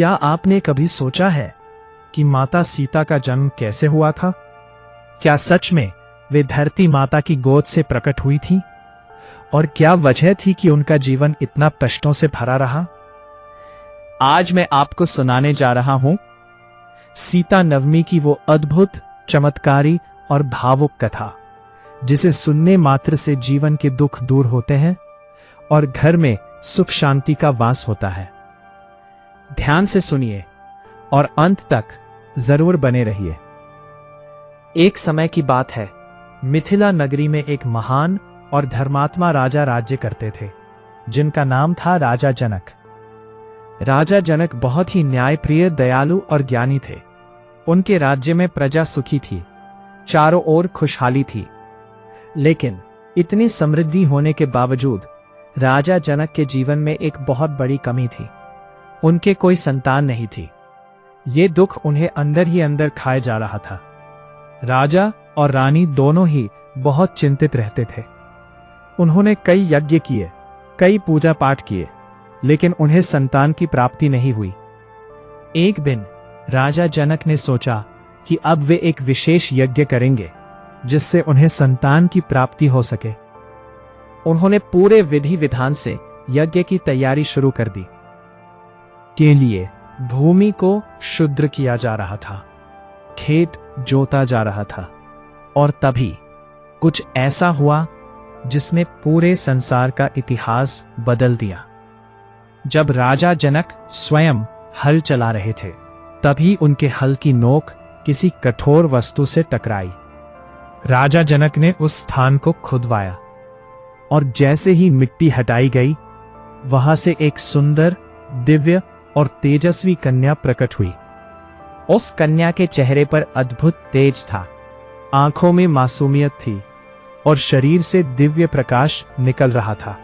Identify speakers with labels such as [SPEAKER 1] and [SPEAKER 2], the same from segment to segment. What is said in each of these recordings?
[SPEAKER 1] क्या आपने कभी सोचा है कि माता सीता का जन्म कैसे हुआ था? क्या सच में वे धरती माता की गोद से प्रकट हुई थी? और क्या वजह थी कि उनका जीवन इतना कष्टों से भरा रहा? आज मैं आपको सुनाने जा रहा हूं सीता नवमी की वो अद्भुत, चमत्कारी और भावुक कथा, जिसे सुनने मात्र से जीवन के दुख दूर होते हैं और घर में सुख शांति का वास होता है। ध्यान से सुनिए और अंत तक जरूर बने रहिए। एक समय की बात है, मिथिला नगरी में एक महान और धर्मात्मा राजा राज्य करते थे, जिनका नाम था राजा जनक। राजा जनक बहुत ही न्यायप्रिय, दयालु और ज्ञानी थे। उनके राज्य में प्रजा सुखी थी, चारों ओर खुशहाली थी। लेकिन इतनी समृद्धि होने के बावजूद राजा जनक के जीवन में एक बहुत बड़ी कमी थी। उनके कोई संतान नहीं थी। ये दुख उन्हें अंदर ही अंदर खाए जा रहा था। राजा और रानी दोनों ही बहुत चिंतित रहते थे। उन्होंने कई यज्ञ किए, कई पूजा पाठ किए, लेकिन उन्हें संतान की प्राप्ति नहीं हुई। एक दिन राजा जनक ने सोचा कि अब वे एक विशेष यज्ञ करेंगे, जिससे उन्हें संतान की प्राप्ति हो सके। उन्होंने पूरे विधि विधान से यज्ञ की तैयारी शुरू कर दी। के लिए भूमि को शुद्ध किया जा रहा था, खेत जोता जा रहा था, और तभी कुछ ऐसा हुआ जिसने पूरे संसार का इतिहास बदल दिया। जब राजा जनक स्वयं हल चला रहे थे, तभी उनके हल की नोक किसी कठोर वस्तु से टकराई। राजा जनक ने उस स्थान को खुदवाया, और जैसे ही मिट्टी हटाई गई, वहां से एक सुंदर, दिव्य और तेजस्वी कन्या प्रकट हुई। उस कन्या के चेहरे पर अद्भुत तेज था, आंखों में मासूमियत थी और शरीर से दिव्य प्रकाश निकल रहा था।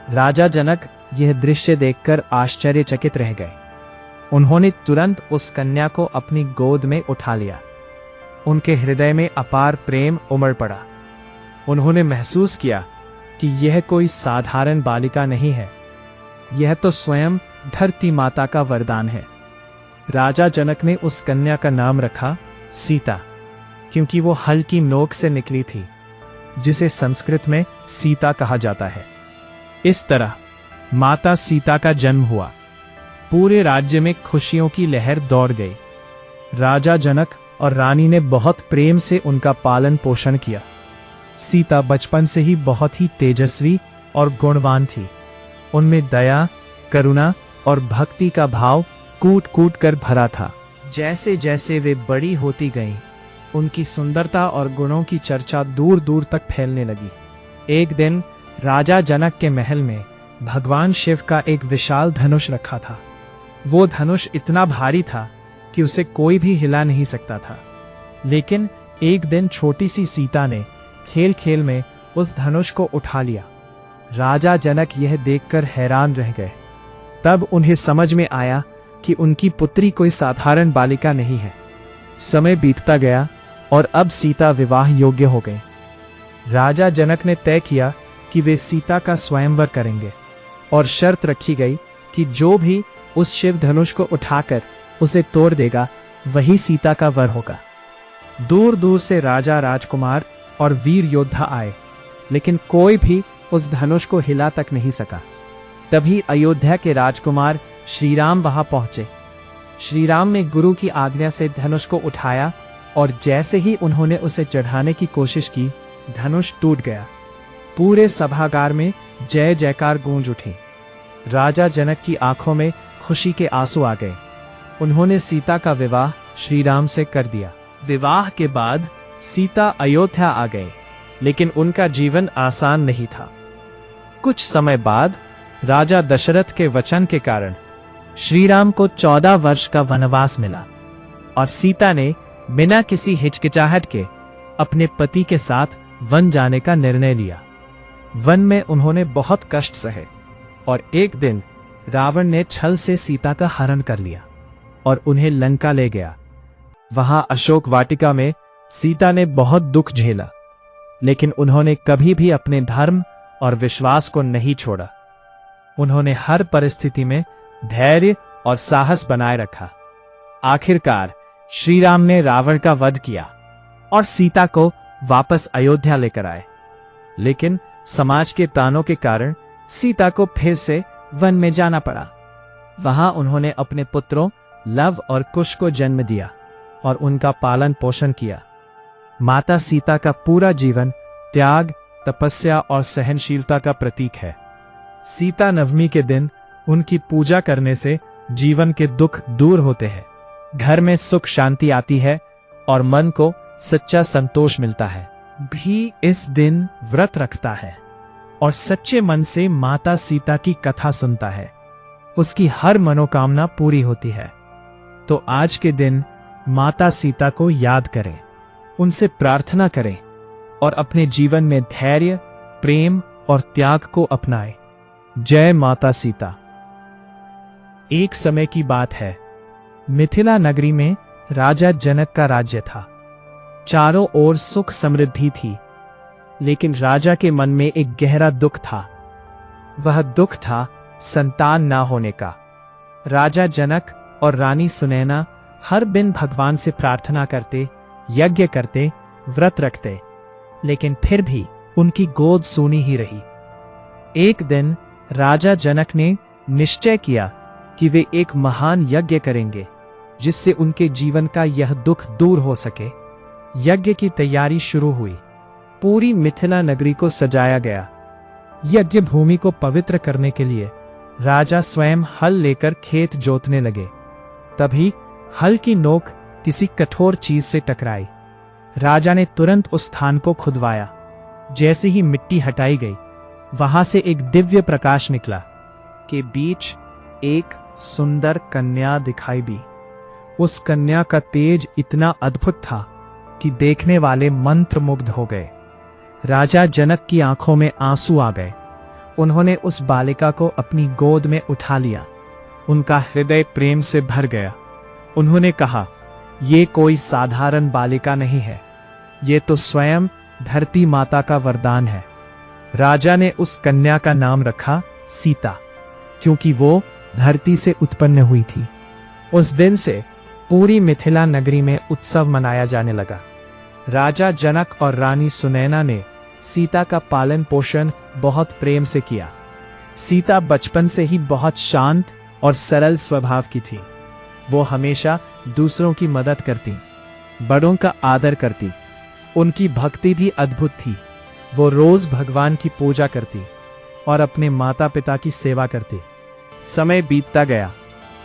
[SPEAKER 1] राजा जनक यह दृश्य देखकर आश्चर्यचकित रह गए। उन्होंने तुरंत उस कन्या को अपनी गोद में उठा लिया। उनके हृदय में अपार प्रेम उमड़ पड़ा। उन्होंने महसूस किया कि यह कोई साधारण बालिका नहीं है, यह तो स्वयं धरती माता का वरदान है। राजा जनक ने उस कन्या का नाम रखा सीता, क्योंकि वो हल की नोक से निकली थी, जिसे संस्कृत में सीता कहा जाता है। इस तरह माता सीता का जन्म हुआ। पूरे राज्य में खुशियों की लहर दौड़ गई। राजा जनक और रानी ने बहुत प्रेम से उनका पालन पोषण किया। सीता बचपन से ही बहुत ही तेजस्वी और गुणवान थी। उनमें दया, करुणा और भक्ति का भाव कूट कूट कर भरा था। जैसे जैसे वे बड़ी होती गईं, उनकी सुंदरता और गुणों की चर्चा दूर दूर तक फैलने लगी। एक दिन राजा जनक के महल में भगवान शिव का एक विशाल धनुष रखा था। वो धनुष इतना भारी था कि उसे कोई भी हिला नहीं सकता था। लेकिन एक दिन छोटी सी सीता ने खेल खेल में उस धनुष को उठा लिया। राजा जनक यह देखकर हैरान रह गए। तब उन्हें समझ में आया कि उनकी पुत्री कोई साधारण बालिका नहीं है। समय बीतता गया और अब सीता विवाह योग्य हो गई। राजा जनक ने तय किया कि वे सीता का स्वयंवर करेंगे, और शर्त रखी गई कि जो भी उस शिव धनुष को उठाकर उसे तोड़ देगा, वही सीता का वर होगा। दूर दूर से राजा, राजकुमार और वीर योद्धा आए, लेकिन कोई भी उस धनुष को हिला तक नहीं सका। तभी अयोध्या के राजकुमार श्रीराम वहां पहुंचे। श्रीराम ने गुरु की आज्ञा से धनुष को उठाया, और जैसे ही उन्होंने उसे चढ़ाने की कोशिश की, धनुष टूट गया। पूरे सभागार में जय जयकार गूंज उठी। राजा जनक की आंखों में खुशी के आंसू आ गए। उन्होंने सीता का विवाह श्रीराम से कर दिया। विवाह के बाद सीता अयोध्या आ गए, लेकिन उनका जीवन आसान नहीं था। कुछ समय बाद राजा दशरथ के वचन के कारण श्रीराम को 14 वर्ष का वनवास मिला, और सीता ने बिना किसी हिचकिचाहट के अपने पति के साथ वन जाने का निर्णय लिया। वन में उन्होंने बहुत कष्ट सहे, और एक दिन रावण ने छल से सीता का हरण कर लिया और उन्हें लंका ले गया। वहां अशोक वाटिका में सीता ने बहुत दुख झेला, लेकिन उन्होंने कभी भी अपने धर्म और विश्वास को नहीं छोड़ा। उन्होंने हर परिस्थिति में धैर्य और साहस बनाए रखा। आखिरकार श्री राम ने रावण का वध किया और सीता को वापस अयोध्या लेकर आए। लेकिन समाज के तानों के कारण सीता को फिर से वन में जाना पड़ा। वहां उन्होंने अपने पुत्रों लव और कुश को जन्म दिया और उनका पालन पोषण किया। माता सीता का पूरा जीवन त्याग, तपस्या और सहनशीलता का प्रतीक है। सीता नवमी के दिन उनकी पूजा करने से जीवन के दुख दूर होते हैं, घर में सुख शांति आती है और मन को सच्चा संतोष मिलता है। भी इस दिन व्रत रखता है और सच्चे मन से माता सीता की कथा सुनता है, उसकी हर मनोकामना पूरी होती है। तो आज के दिन माता सीता को याद करें, उनसे प्रार्थना करें और अपने जीवन में धैर्य, प्रेम और त्याग को अपनाएं। जय माता सीता। एक समय की बात है, मिथिला नगरी में राजा जनक का राज्य था। चारों ओर सुख समृद्धि थी, लेकिन राजा के मन में एक गहरा दुख था। वह दुख था संतान ना होने का। राजा जनक और रानी सुनैना हर दिन भगवान से प्रार्थना करते, यज्ञ करते, व्रत रखते, लेकिन फिर भी उनकी गोद सूनी ही रही। एक दिन राजा जनक ने निश्चय किया कि वे एक महान यज्ञ करेंगे जिससे उनके जीवन का यह दुख दूर हो सके। यज्ञ की तैयारी शुरू हुई। पूरी मिथिला नगरी को सजाया गया। यज्ञ भूमि को पवित्र करने के लिए राजा स्वयं हल लेकर खेत जोतने लगे। तभी हल की नोक किसी कठोर चीज से टकराई। राजा ने तुरंत उस स्थान को खुदवाया। जैसे ही मिट्टी हटाई गई, वहां से एक दिव्य प्रकाश निकला। के बीच एक सुंदर कन्या दिखाई दी। उस कन्या का तेज इतना अद्भुत था कि देखने वाले मंत्रमुग्ध हो गए। राजा जनक की आंखों में आंसू आ गए। उन्होंने उस बालिका को अपनी गोद में उठा लिया। उनका हृदय प्रेम से भर गया। उन्होंने कहा, ये कोई साधारण बालिका नहीं है, ये तो स्वयं धरती माता का वरदान है। राजा ने उस कन्या का नाम रखा सीता, क्योंकि वो धरती से उत्पन्न हुई थी। उस दिन से पूरी मिथिला नगरी में उत्सव मनाया जाने लगा। राजा जनक और रानी सुनैना ने सीता का पालन पोषण बहुत प्रेम से किया। सीता बचपन से ही बहुत शांत और सरल स्वभाव की थी। वो हमेशा दूसरों की मदद करती, बड़ों का आदर करती। उनकी भक्ति भी अद्भुत थी। वो रोज भगवान की पूजा करती और अपने माता पिता की सेवा करती। समय बीतता गया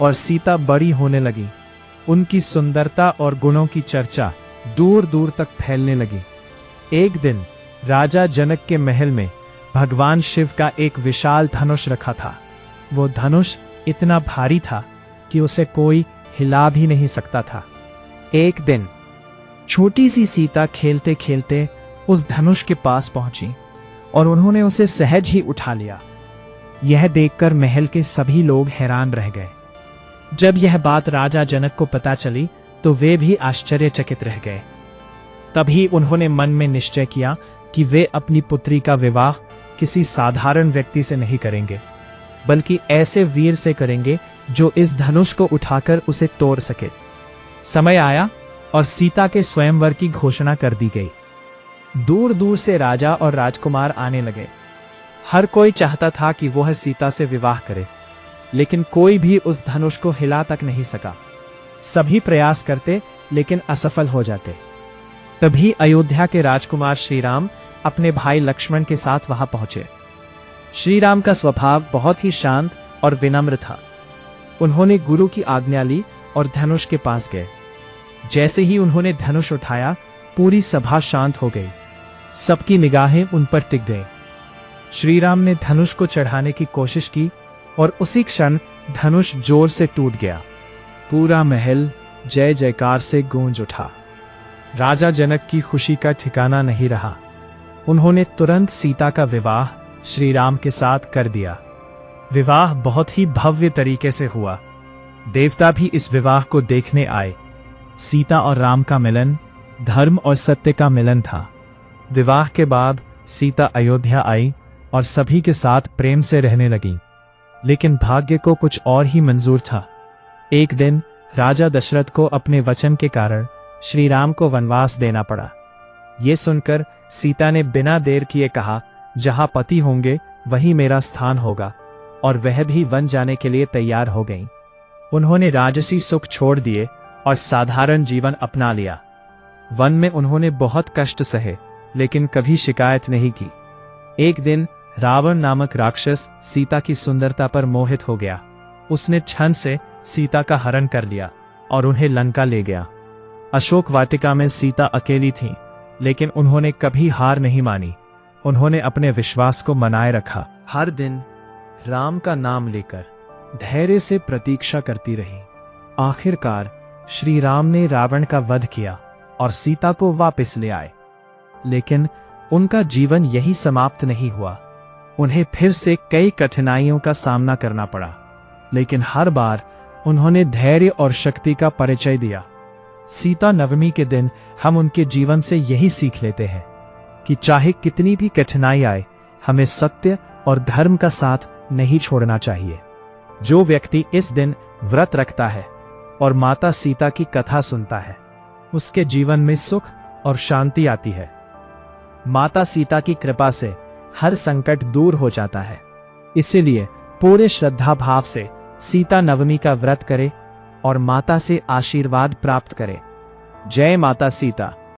[SPEAKER 1] और सीता बड़ी होने लगी। उनकी सुंदरता और गुणों की चर्चा दूर दूर तक फैलने लगी। एक दिन राजा जनक के महल में भगवान शिव का एक विशाल धनुष रखा था। वो धनुष इतना भारी था कि उसे कोई हिला भी नहीं सकता था। एक दिन छोटी सी सीता खेलते खेलते उस धनुष के पास पहुंची और उन्होंने उसे सहज ही उठा लिया। यह देखकर महल के सभी लोग हैरान रह गए। जब यह बात राजा जनक को पता चली तो वे भी आश्चर्यचकित रह गए। तभी उन्होंने मन में निश्चय किया कि वे अपनी पुत्री का विवाह किसी साधारण व्यक्ति से नहीं करेंगे, बल्कि ऐसे वीर से करेंगे जो इस धनुष को उठाकर उसे तोड़ सके। समय आया और सीता के स्वयंवर की घोषणा कर दी गई। दूर दूर से राजा और राजकुमार आने लगे। हर कोई चाहता था कि वह सीता से विवाह करे, लेकिन कोई भी उस धनुष को हिला तक नहीं सका। सभी प्रयास करते लेकिन असफल हो जाते। तभी अयोध्या के राजकुमार श्री राम अपने भाई लक्ष्मण के साथ वहां पहुंचे। श्री राम का स्वभाव बहुत ही शांत और विनम्र था। उन्होंने गुरु की आज्ञा ली और धनुष के पास गए। जैसे ही उन्होंने धनुष उठाया, पूरी सभा शांत हो गई। सबकी निगाहें उन पर टिक गई। श्री राम ने धनुष को चढ़ाने की कोशिश की और उसी क्षण धनुष जोर से टूट गया। पूरा महल जय जयकार से गूंज उठा। राजा जनक की खुशी का ठिकाना नहीं रहा। उन्होंने तुरंत सीता का विवाह श्री राम के साथ कर दिया। विवाह बहुत ही भव्य तरीके से हुआ। देवता भी इस विवाह को देखने आए। सीता और राम का मिलन धर्म और सत्य का मिलन था। विवाह के बाद सीता अयोध्या आई और सभी के साथ प्रेम से रहने लगी। लेकिन भाग्य को कुछ और ही मंजूर था। एक दिन राजा दशरथ को अपने वचन के कारण श्री राम को वनवास देना पड़ा। ये सुनकर सीता ने बिना देर किए कहा, जहां पति होंगे वहीं मेरा स्थान होगा, और वह भी वन जाने के लिए तैयार हो गईं। उन्होंने राजसी सुख छोड़ दिए और साधारण जीवन अपना लिया। वन में उन्होंने बहुत कष्ट सहे, लेकिन कभी शिकायत नहीं की। एक दिन रावण नामक राक्षस सीता की सुंदरता पर मोहित हो गया। उसने क्षण से सीता का हरण कर लिया और उन्हें लंका ले गया। अशोक वाटिका में सीता अकेली थी, लेकिन उन्होंने कभी हार नहीं मानी। उन्होंने अपने विश्वास को मनाए रखा। हर दिन राम का नाम लेकर धैर्य से प्रतीक्षा करती रही। आखिरकार श्री राम ने रावण का वध किया और सीता को वापस ले आए। लेकिन उनका जीवन यही समाप्त नहीं हुआ। उन्हें फिर से कई कठिनाइयों का सामना करना पड़ा, लेकिन हर बार उन्होंने धैर्य और शक्ति का परिचय दिया। सीता नवमी के दिन हम उनके जीवन से यही सीख लेते हैं कि चाहे कितनी भी कठिनाई आए, हमें सत्य और धर्म का साथ नहीं छोड़ना चाहिए। जो व्यक्ति इस दिन व्रत रखता है और माता सीता की कथा सुनता है, उसके जीवन में सुख और शांति आती है। माता सीता की कृपा से हर संकट दूर हो जाता है। इसीलिए पूरे श्रद्धा भाव से सीता नवमी का व्रत करें और माता से आशीर्वाद प्राप्त करें। जय माता सीता।